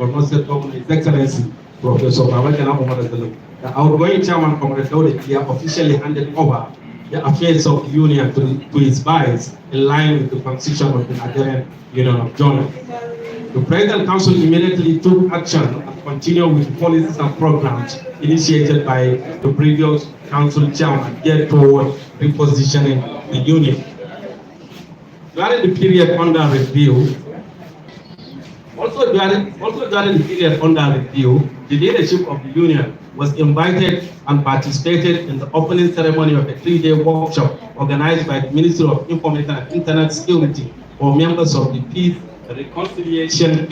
Borno State Governor, His Excellency Professor Babagana Omar Azalum. The outgoing chairman, Comrade Dode, he officially handed over the affairs of the union to his vice in line with the constitution of the Nigerian Union of Journalists. The President Council immediately took action and continued with policies and programs initiated by the previous council chairman geared toward repositioning the union. During the period under review, the leadership of the union was invited and participated in the opening ceremony of a 3-day workshop organized by the Ministry of Information and Internet Security for members of the Peace, Reconciliation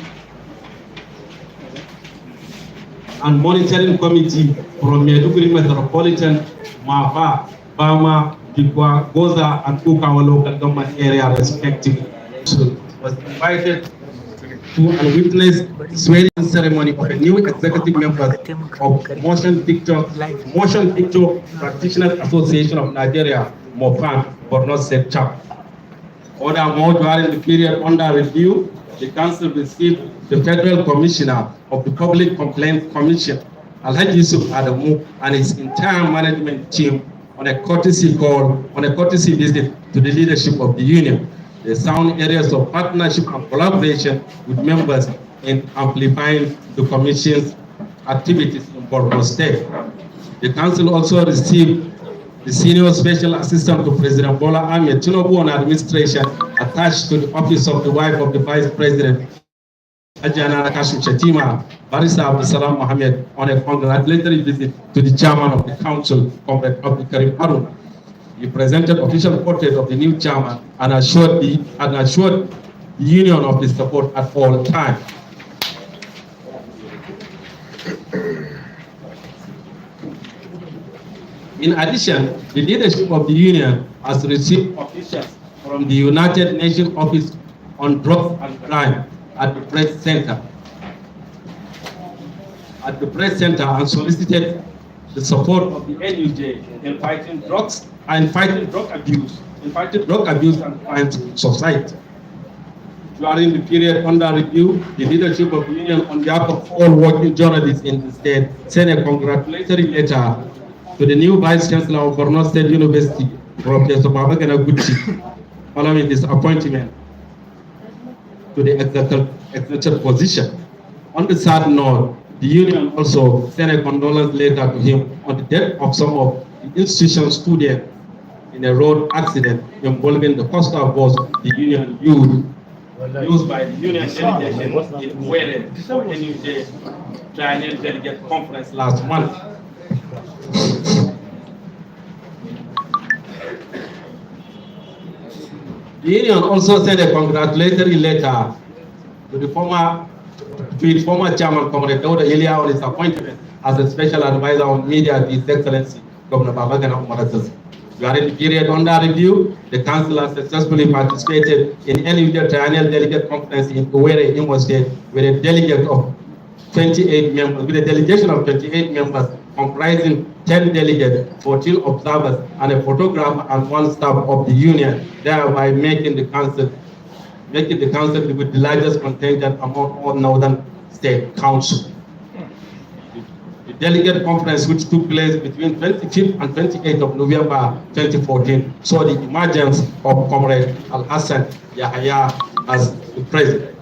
and Monitoring Committee from Maiduguri Metropolitan, Mafa, Bama, Bikwa, Goza, and Ukawa local government area respectively. So was invited to witness the swearing ceremony of a new executive member of Motion Picture Practitioners Association of Nigeria, MOPAN, Borno State Chapter. Furthermore, during the period under review, the Council received the Federal Commissioner of the Public Complaints Commission, Alhaji Yusuf Adamu, and his entire management team on a courtesy visit to the leadership of the union. They sound areas of partnership and collaboration with members in amplifying the Commission's activities in Borno State. The Council also received the Senior Special Assistant to President Bola Ahmed Tinubu on administration attached to the office of the wife of the Vice President, Ajana Kashim Chatima, Barista Abdusalam Mohammed, on a congratulatory visit to the chairman of the council, Comrade Abdul Karim Harun. He presented official portrait of the new chairman and assured the union of his support at all times. In addition, the leadership of the union has received officials from the United Nations Office on Drugs and Crime at the Press Center. And solicited the support of the NUJ in fighting drugs and fighting drug abuse and crime society. During the period under review, the leadership of the union on behalf of all working journalists in the state sent a congratulatory letter to the new Vice Chancellor of Borno State University, Professor Babagana Gucci, following his appointment to the executive position. On the sad note, the union also sent a condolence letter to him on the death of some of the institution students in a road accident involving the coastal bus the union used by the union delegation in Were for NUJ Triennial Delegate Conference last month. The union also sent a congratulatory letter to the former chairman, Comrade Dauda Elia, on his appointment as a special advisor on media to His Excellency Governor Babagana Umar Azaz. During the period under review, the council has successfully participated in NUJ Triennial Delegate Conference in Owerri, Imo State, with a delegation of 28 members, comprising 10 delegates, 14 observers, and a photographer and 1 staff of the union, thereby making the council with the largest contingent among all northern state councils. The delegate conference, which took place between 25th and 28th of November 2014, saw the emergence of Comrade Al-Hassan Yahya as the president.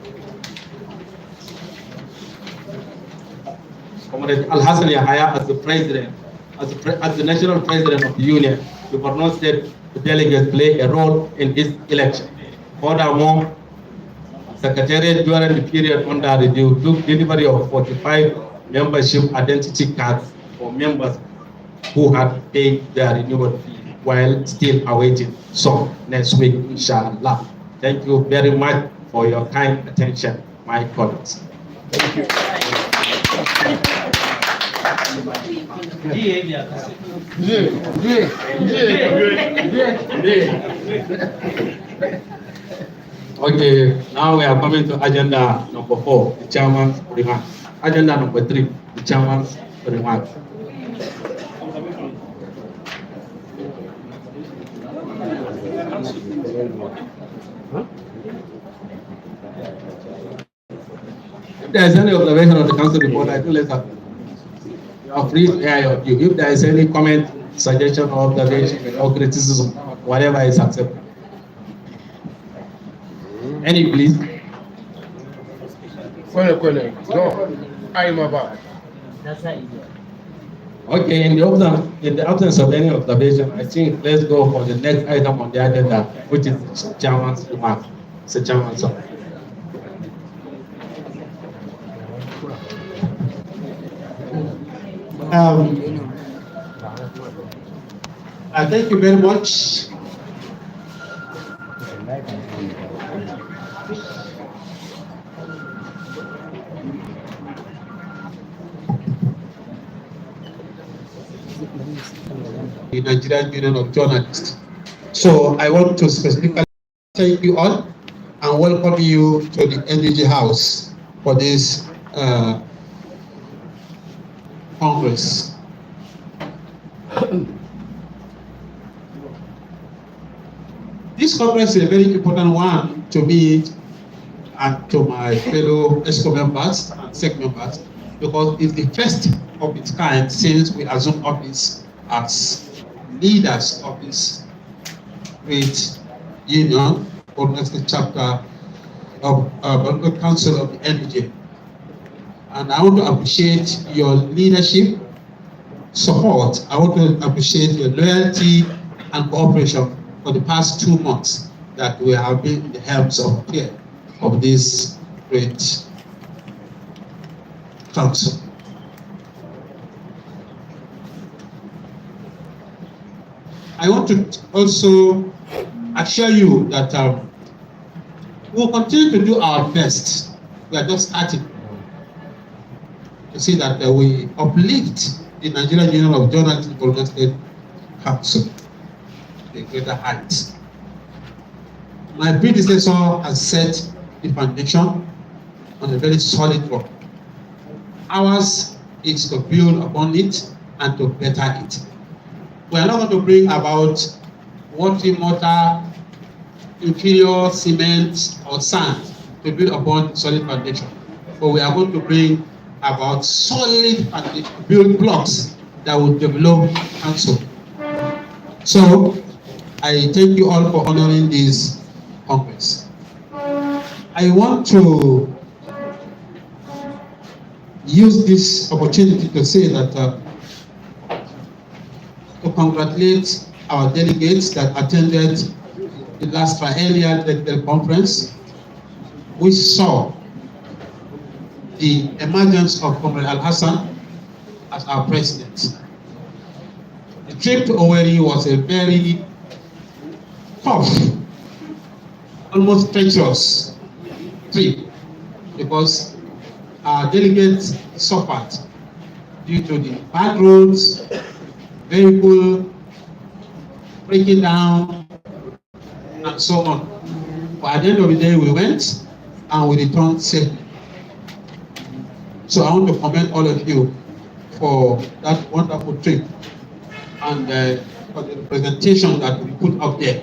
Comrade Al-Hassan Yahya as the president, as the national president of the union, the Borno State delegates play a role in this election. Furthermore, Secretariat during the period under review took delivery of 45 membership identity cards for members who had paid their renewal fee while still awaiting some next week, inshallah. Thank you very much for your kind attention, my colleagues. Thank you. Okay, now we are coming to agenda number 4, the chairman's remarks. Agenda number 3, the chairman's remarks. If there is any observation on the council report, I do let her. You are free to air your view. If there is any comment, suggestion, or observation, or criticism, whatever is acceptable. Any, please. No, I'm about. Okay, in the absence of any observation, I think let's go for the next item on the agenda, which is the chairman's remark. Mr. Chairman, sir. Thank you very much. The Nigerian Union of Journalists. So I want to specifically thank you all and welcome you to the NUJ House for this Congress. This Congress is a very important one to me and to my fellow ESCO members and SEC members because it's the first of its kind since we assumed office as leaders of this great union, or next chapter of the Council of the NUJ. And I want to appreciate your leadership, support. I want to appreciate your loyalty and cooperation for the past 2 months that we have been in the helms of care of this great council. I want to also assure you that we'll continue to do our best. We are just starting to see that we uplift the Nigerian Union of Journalists Borno State Council to a greater height. My predecessor has set the foundation on a very solid rock. Ours is to build upon it and to better it. We are not going to bring about water, mortar, inferior cement or sand to build upon solid foundation. But we are going to bring about solid foundation, build blocks that will develop council. So I thank you all for honoring this Congress. I want to use this opportunity to say that to congratulate our delegates that attended the last triennial technical conference. We saw the emergence of Comrade Al-Hassan as our president. The trip to Owerri was a very tough, almost treacherous trip because our delegates suffered due to the bad roads, vehicle breaking down, and so on. But at the end of the day, we went and we returned safely. So I want to commend all of you for that wonderful trip and for the presentation that we put up there.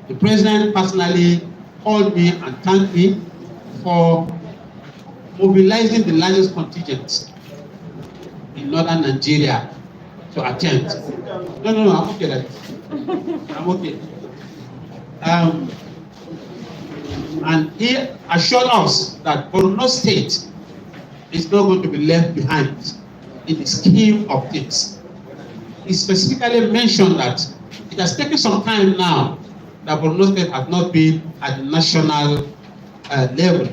The president personally called me and thanked me for mobilizing the largest contingent in northern Nigeria to attend. No, I'm okay like this. I'm okay. And he assured us that Borno State is not going to be left behind in the scheme of things. He specifically mentioned that it has taken some time now that Borno State has not been at the national level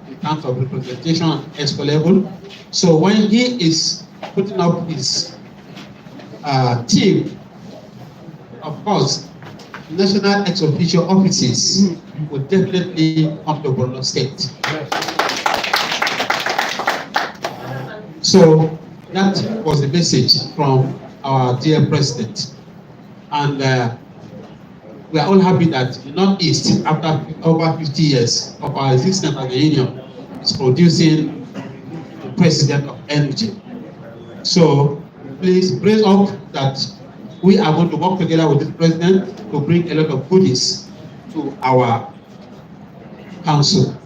in terms of representation at ESCO level. So when he is putting up his team, of course, national ex-officio offices will definitely come to Borno State. So that was the message from our dear president. And we are all happy that the Northeast, after over 50 years of our existence as a union, is producing the president of NUJ. So please brace up that we are going to work together with the president to bring a lot of goodies to our council.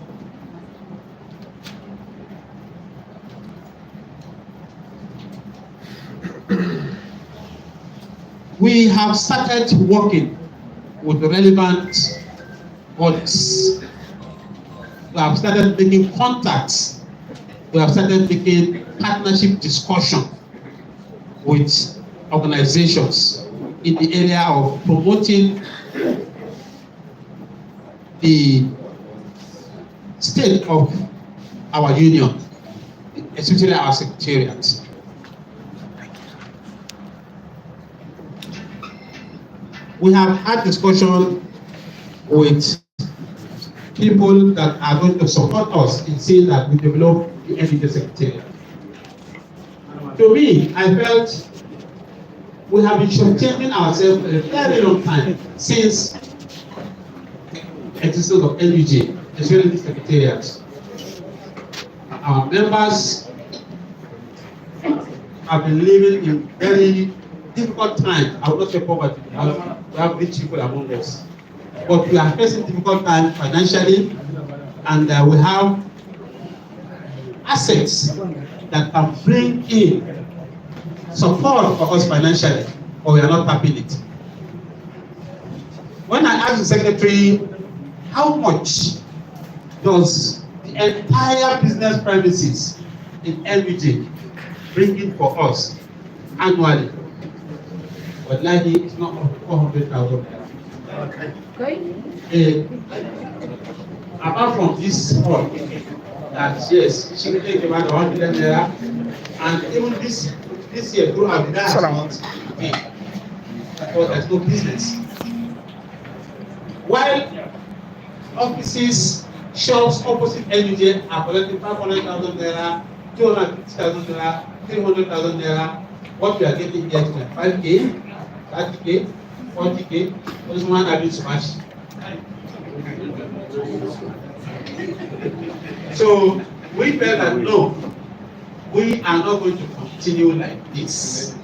We have started working with the relevant bodies. We have started making contacts. We have started making partnership discussion with organizations in the area of promoting the state of our union, especially our secretariat. We have had discussion with people that are going to support us in seeing that we develop the NUJ secretariat. To me, I felt we have been shortchanging ourselves for a very long time since the existence of NUJ, especially the secretariat. Our members have been living in very difficult times. I will not say poverty, we have rich people among us. But we are facing difficult times financially, and we have assets that can bring in support for us financially, but we are not tapping it. When I asked the secretary, how much does the entire business premises in NUJ bring in for us annually? But like it's not 400,000. Apart from this hall, that yes, she will take about 100 naira, and even this year, through our because there's no business. While offices, shops opposite NUJ are collecting 500,000 naira, 250,000 naira, 300,000 naira, what we are getting here is like 5K, 30K, 40K, this one having so much. So we felt that no, we are not going to continue like this.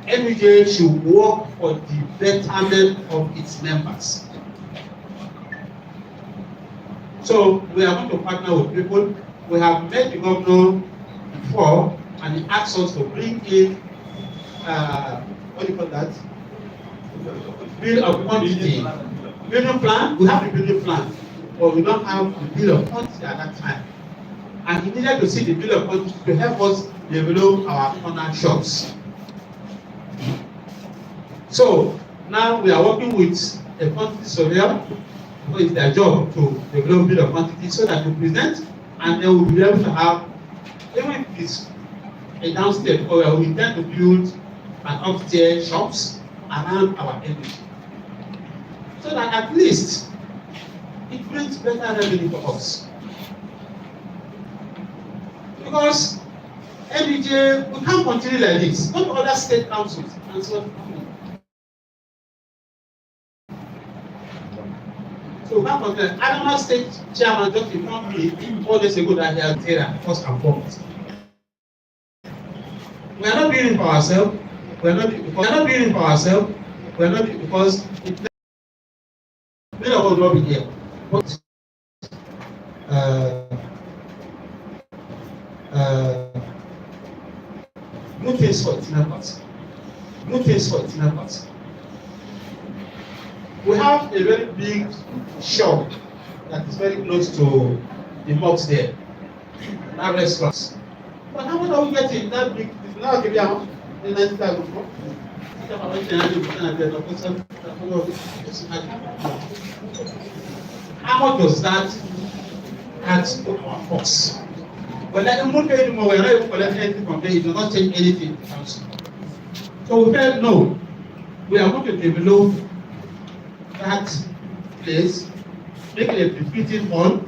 NUJ should work for the betterment of its members. So we are going to partner with people. We have met the governor before, and he asked us to bring in what do you call that? Bill of quantity. Building plan, we have the building plan, but we don't have the bill of quantity at that time. And he needed to see the bill of quantity to help us develop our corner shops. So now we are working with a quantity surveyor, who is their job to develop bill of quantity so that we present, and then we'll be able to have, even if it's a downstairs, or we intend to build an upstairs shops around our energy, so that at least it brings better revenue for us. Because NUJ, we can't continue like this. Go to other state councils and so on. So we can't continue. Adama State Chairman just informed me 4 days ago that he has data first and foremost. We are not doing it for ourselves. We are not doing it for ourselves. We are not doing it because it many of us will not be here. But good things for its members. Good things for its members. We have a very big shop that is very close to the mosque there. That restaurant. But how much are we getting that big? Now give you the 90,000. How much does that add to our costs? But like we are not even collecting anything from there. It does not change anything in the council. So we felt no, we are going to develop that place, make it a befitting hall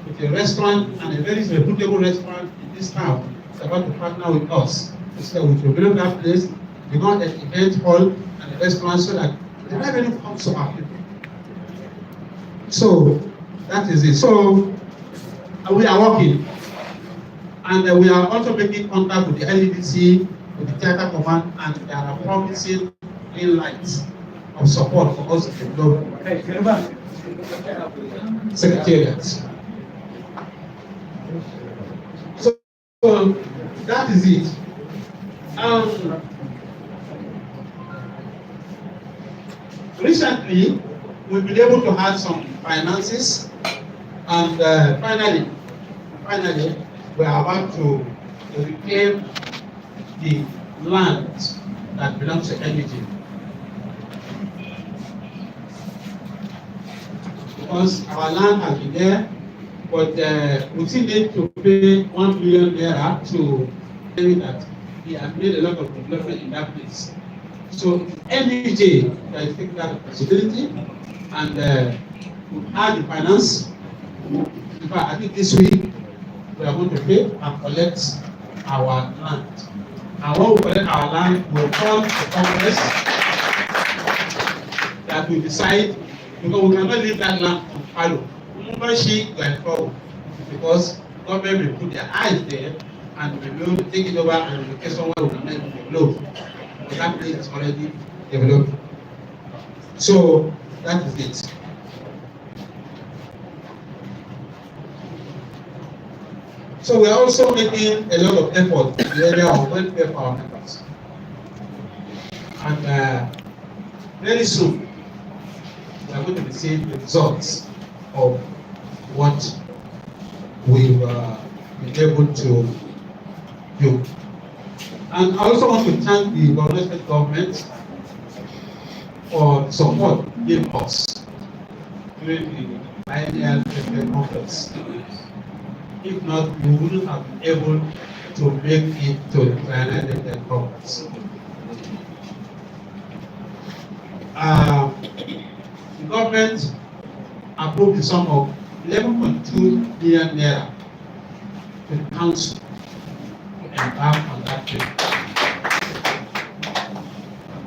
with a restaurant and a very reputable restaurant in this town. It's about to partner with us. So we develop that place, we want an event hall and a restaurant so that the revenue comes to our people. So that is it. So we are working, and we are also making contact with the LEDC, with the theatre command, and they are promising green lights of support for us to develop secretariats. So that is it. Recently, we've been able to have some finances, and finally, we are about to reclaim the land that belongs to NUJ. Because our land has been there, but we still need to pay 1 million naira to say that he has made a lot of development in that place. So NUJ is taking that responsibility, and we have the finance. In fact, I think this week we are going to pay and collect our land. And when we collect our land, we'll call the Congress that we decide, because we cannot leave that land to follow. Membership going forward, because government will put their eyes there and will be able to take it over and locate somewhere we can make it develop. But that place is already developed. So that is it. So we are also making a lot of effort in the area of welfare for our members. And very soon, we are going to receive the results of what we've been able to do. And I also want to thank the Borno government for the support they gave us during the biennial conference. If not, we wouldn't have been able to make it to the biennial conference. The government approved the sum of 11.2 billion naira to the council to embark on that trip.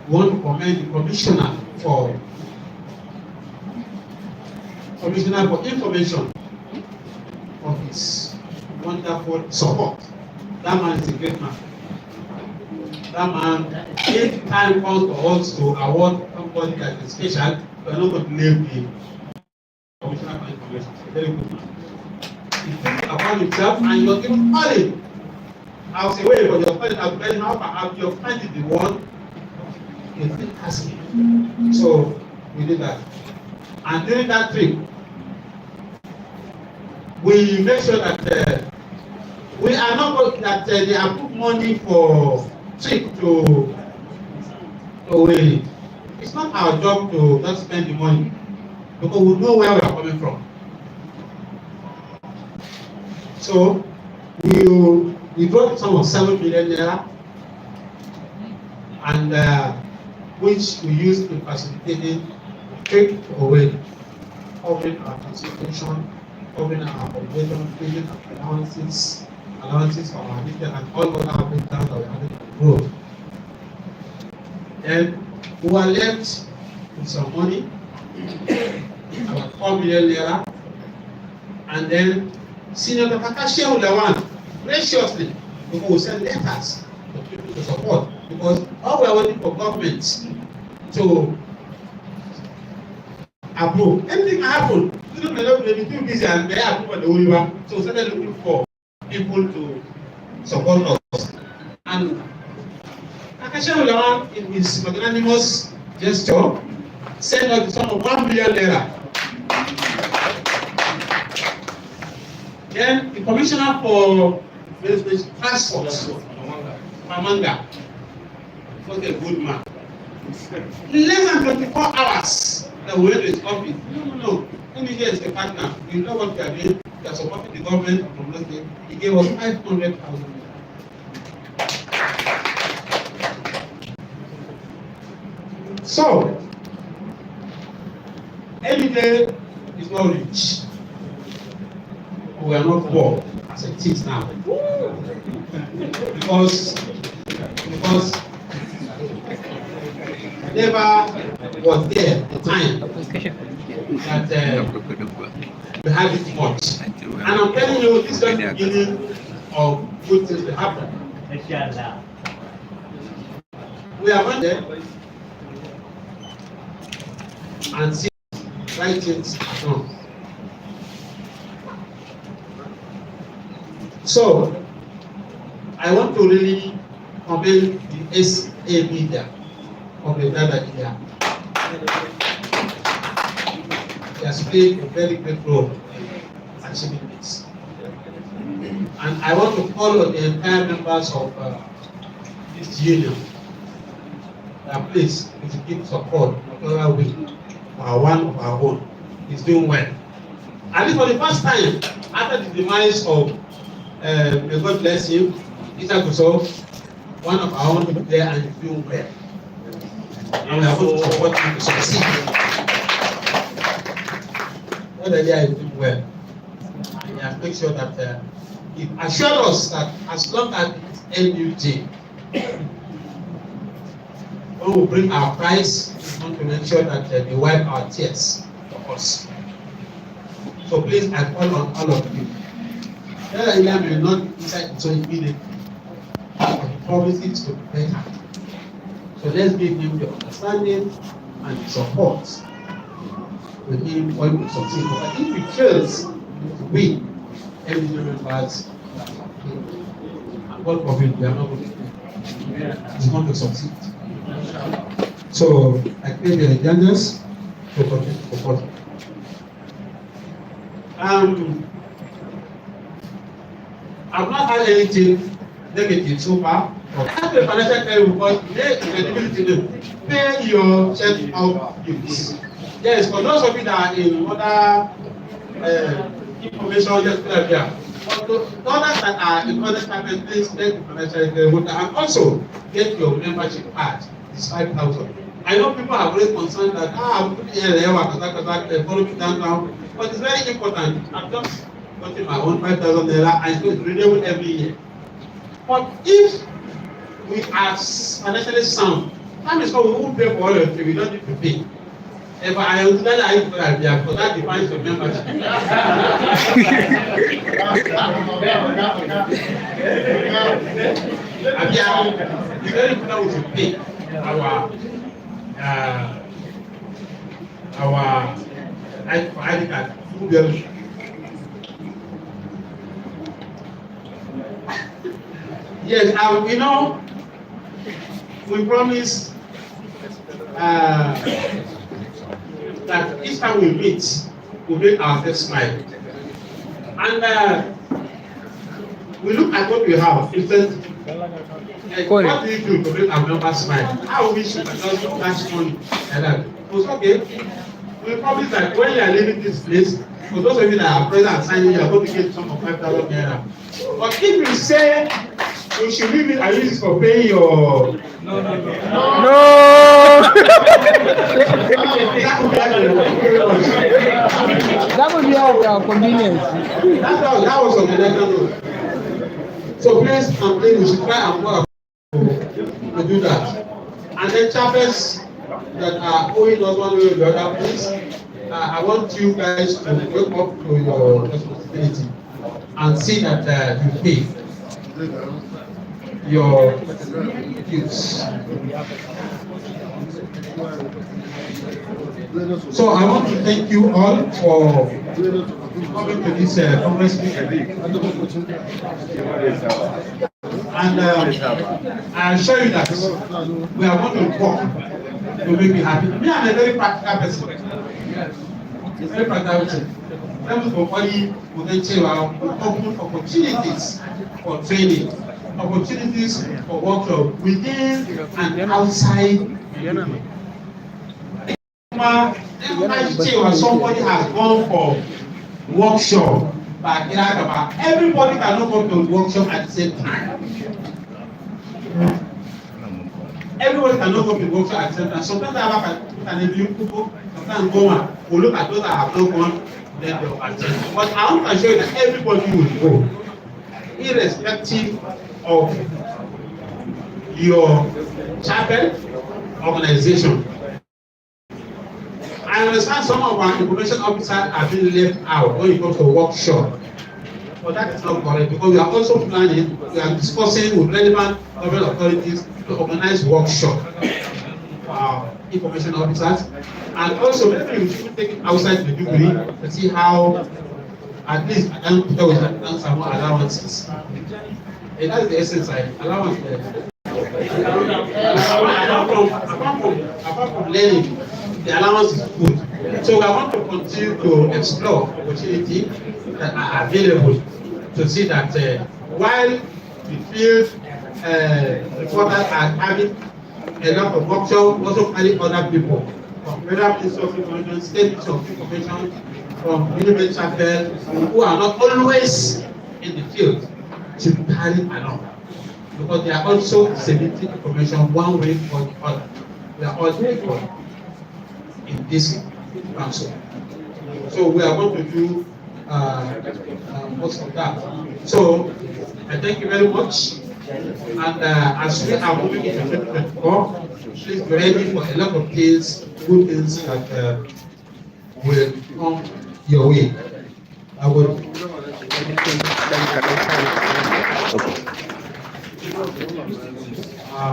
We want to commend the Commissioner for Information for his wonderful support. That man is a great man. That man, if time comes for us to award somebody that is special, we are not going to name him. Commissioner for Information, a very good man. He thinks about himself and you're giving money. I was away, but you're finding out very how you're finding the one you think has him. So we did that. And during that trip, we make sure that we are not going that they have put money for trip to away. It's not our job to not spend the money, because we know where we are coming from. So we brought some of 7 million naira, and which we used in facilitating trip away, covering our transportation, covering our accommodation, paying our allowances for our meeting, and all other applicants that we have in the road. Then we were left with some money, about 4 million naira, and then Senator Kakashia Ulawan graciously, because we send letters to people to support, because all we are waiting for government to approve. Anything can happen. You know, they be too busy and they approve on the Oliver. So we started looking for people to support us. And Kakashia Ulawan, in his magnanimous gesture, sent us the sum of 1 million naira. Then the Commissioner for Transport, Mamanga, was a good man. In less than 24 hours, that we went to his office. No. NUJ is a partner. We know what we are doing. We are supporting the government from London. He gave us 500,000. So, NUJ is not rich. We are not poor as it is now. Because never was there the time that we had it much. And I'm telling you, this is the beginning of good things to happen. We are going there and see right things are done. So, I want to really commend the SA leader of the Dada India. he has played a very great role in achieving this. And I want to call on the entire members of this union that please, we should give support whatever we one of our own is doing well. At least for the first time, after the demise of may God bless him, Peter Gusau, one of our own people there and is doing well. And we are going to support him to succeed. What the idea is doing well. And yeah, make sure that he assured us that as long as it's NUJ, when we bring our prize, we want to make sure that they wipe our tears for us. So please, I call on all of you. That idea may not decide so immediately, but the promise is to be better. So let's give him the understanding and the support with him when we succeed. But if he fails to win, every members and God forbid we are not going to win. He's going to succeed. So I pray the agendas to continue to support him. I've not had anything negative so far. After the financial care report, there is credibility to pay your check out bills. Yes, for those of you that are in other information, just put it there. But the others that are in other departments, please get the financial care report and also get your membership card. It's 5,000. I know people are very concerned that I'm putting here, follow me down, but it's very important. I've just gotten my own 5,000 naira and it's renewable every year. But if we are financially sound, that means we won't pay for all of it, we don't need to pay. If I am that I for that defines your membership. It's very important we should pay our ID card. Yes, you know, we promise that each time we meet, we make ourselves smile. And we look at what we have. Instead, what do you do to make our members smile? How we should just cash money like that. It's okay. We promise that when you are leaving this place, for those of you that are present and signing, you are going to get some of 5,000 naira. But if you say we should leave it and use it for paying your no. That would be our convenience. That was on the letter note. So please, we should try and work to do that. And then chapters that are owing us one way or the other, please, I want you guys to wake up to your responsibility and see that you pay your dues. So I want to thank you all for coming to this conference meeting. And I assure you that we are going to work to make me happy. Me, I'm a very practical person. Very practical person. Let me go for you, potential open opportunities for training, opportunities for workshop within and outside. Somebody has gone for workshop, but everybody cannot go to workshop at the same time. Everybody cannot go to workshop at the same time. Sometimes I have an interview people, sometimes go on, we look at those that have not gone, then they will attend. But I want to show you that everybody will go, irrespective of your chapel organization. I understand some of our information officers are being left out when it comes to workshop. But that is not correct because we are also planning, we are discussing with relevant government authorities to organize workshop for our information officers. And also maybe we should take it outside Maiduguri to see how at least I can put with some more allowances. And that's the essence side. Allowance apart from learning, the allowance is good. So I want to continue to explore opportunities that are available to see that while the field reporters are having a lot of workshops, also carry other people from federal ministry of information, state ministry of information, from university chapel, who are not always in the field, to carry along. Because they are also disseminating information one way or the other. We are all equal in this council. So we are going to do most of that. So I thank you very much. And as we are moving into 2024, please be ready for a lot of things, good things that will come your way. I will.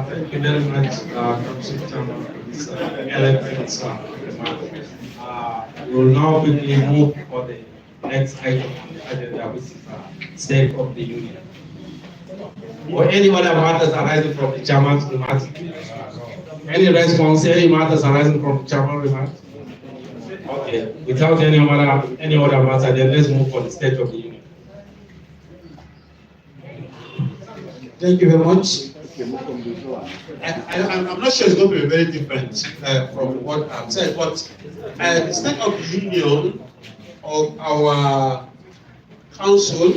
Thank you very much, Council Chairman, for this eloquent remark. We will now quickly move for the next item on the agenda, which is State of the Union. Or any other matters arising from the Chairman's remarks? Any response, any matters arising from the Chairman's remarks? Okay, without any other matter, then let's move for the State of the Union. Thank you very much. I'm not sure it's going to be very different from what I've said, but the State of the Union of our council,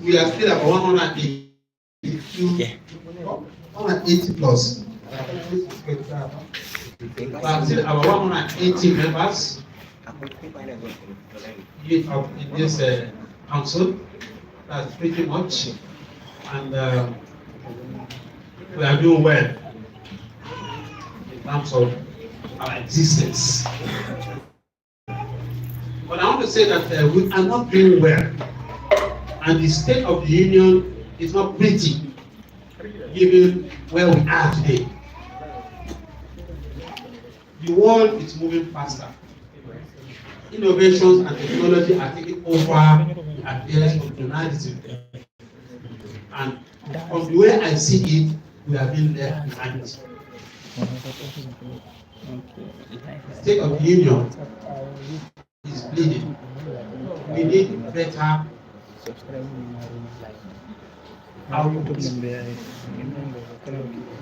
we are still about 180 plus. We are still about 180 members in this council. That's pretty much. And we are doing well in terms of our existence. But I want to say that we are not doing well, and the State of the Union is not pretty, given where we are today. The world is moving faster. Innovations and technology are taking over the affairs of journalism. And from the way I see it, we have been left behind. The State of the Union is bleeding. We need better output.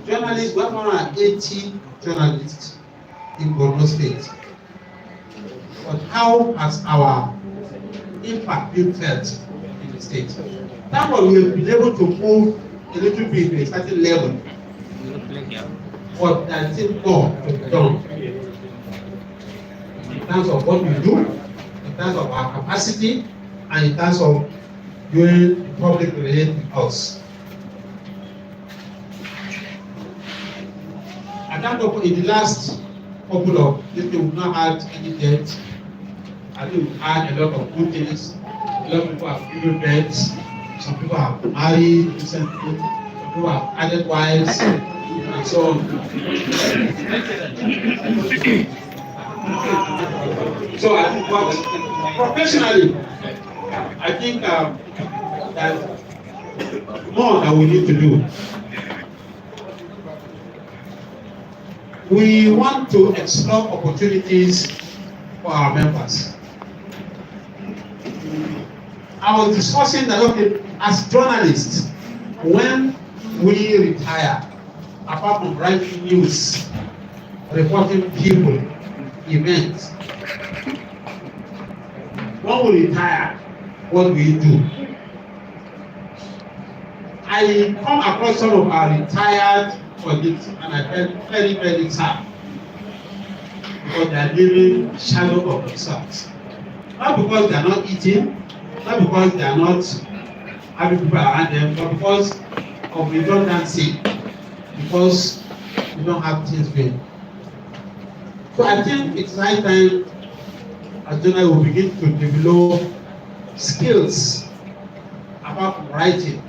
Journalists, we have 180 journalists in Borno State. But how has our impact been felt in the state? That one we have been able to move a little bit to a certain level. But there is still more to be done in terms of what we do, in terms of our capacity, and in terms of doing public relations with us. I can't go in the last couple of years, we've not had any debt. I think we've had a lot of good things. A lot of people have given birth. Some people have married recently. Some people have added wives, and so on. So I think professionally, I think there's more that we need to do. We want to explore opportunities for our members. I was discussing that, okay, as journalists, when we retire, apart from writing news, reporting people, events, when we retire, what do we do? I come across some of our retired colleagues and I felt very, very sad because they are living shallow of themselves. Not because they are not eating, not because they are not having people around them, but because of redundancy, because we don't have things going. So I think it's high time as journalists will begin to develop skills apart from writing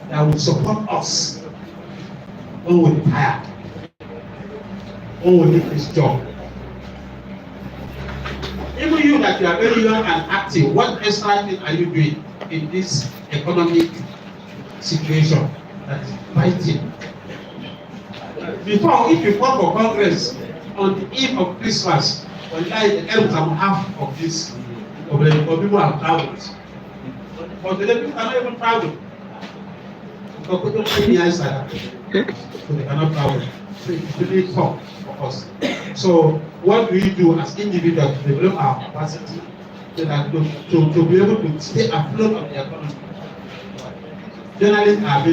that will support us when we retire, when we leave this job. Even you that you are very young and active, what extra thing are you doing in this economic situation that is fighting? Before, if you fought for Congress, on the eve of Christmas, on the end of half of this problem, but people are traveled. But the people cannot even travel. Because people don't any answer. So they cannot travel. So it's really tough for us. So what do we do as individuals to develop our capacity so that to be able to stay afloat of the economy? Journalists are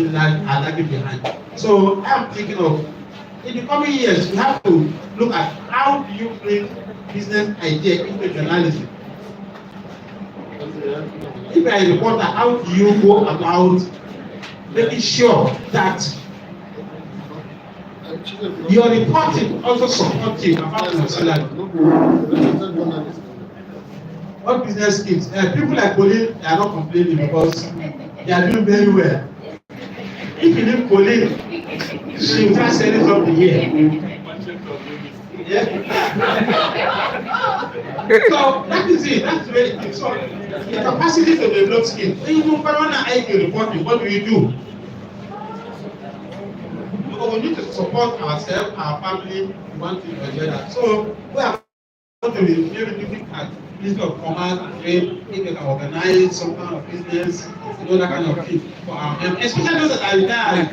lagging behind. So I'm thinking of, in the coming years, we have to look at how do you bring business idea into journalism. If you are a reporter, how do you go about making sure that your reporting also supports you about your salary? What business skills? People like Pauline are not complaining because they are doing very well. If you leave Pauline, she will start selling something here. Yeah. So that is it. That's very good. So the capacity to develop skills. Even for one IT reporting, what do we do? Because we need to support ourselves, our family, we want to enjoy that. So we are going to be maybe looking at business of commerce and trade, if we can organize some kind of business, that kind of thing for our especially those that are retired.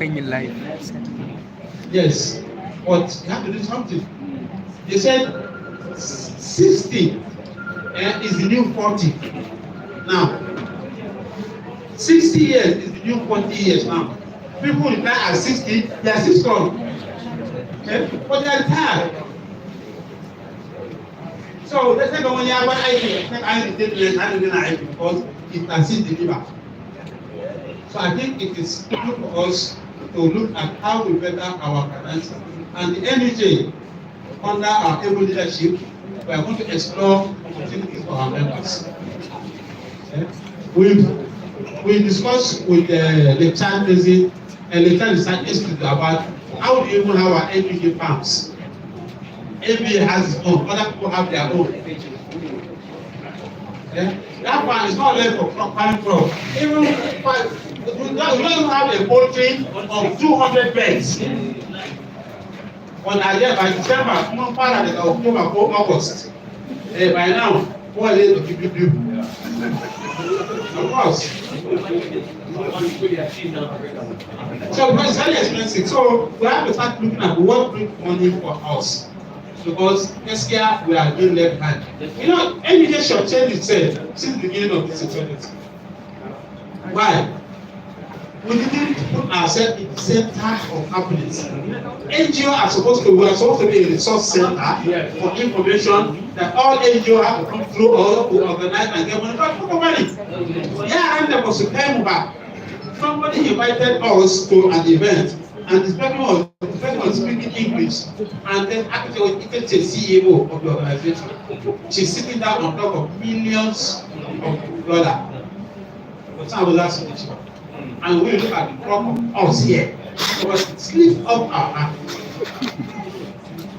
Yes, but you have to do something. They said 60 is the new 40. Now, 60 years is the new 40 years now. People retire at 60, they are still strong. But they are retired. So let's say when you have an idea, I did less because it can still deliver. So I think it is good for us to look at how we better our finance. And the NUJ, under our able leadership, we are going to explore opportunities for our members. We discussed with the Child Research Institute about how do you even have our NUJ farms. NBA has its own, other people have their own. That one is not left for farming crop. Even we don't even have a poultry of 200 beds. On idea by December, October, August. By now, what is it to do? Of course. So it's very expensive. So we have to start looking at what brings money for us. Because next year we are being left behind. You know, NUJ should change itself since the beginning of this experiment. Why? We didn't put ourselves in the center of happiness. NGO are supposed to be a resource center for information that all NGO have to come through or to organize and get money. But look at it. Yeah, and there was a time back. Somebody invited us to an event, and the person was speaking English, and then actually it was the CEO of the organization. She's sitting down on top of millions of dollars. But I was asking her. And we look at the problem of us here. So we slip up our hand.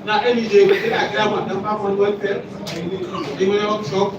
Now, any day, we take a grab and dump up on welfare. They will not shop.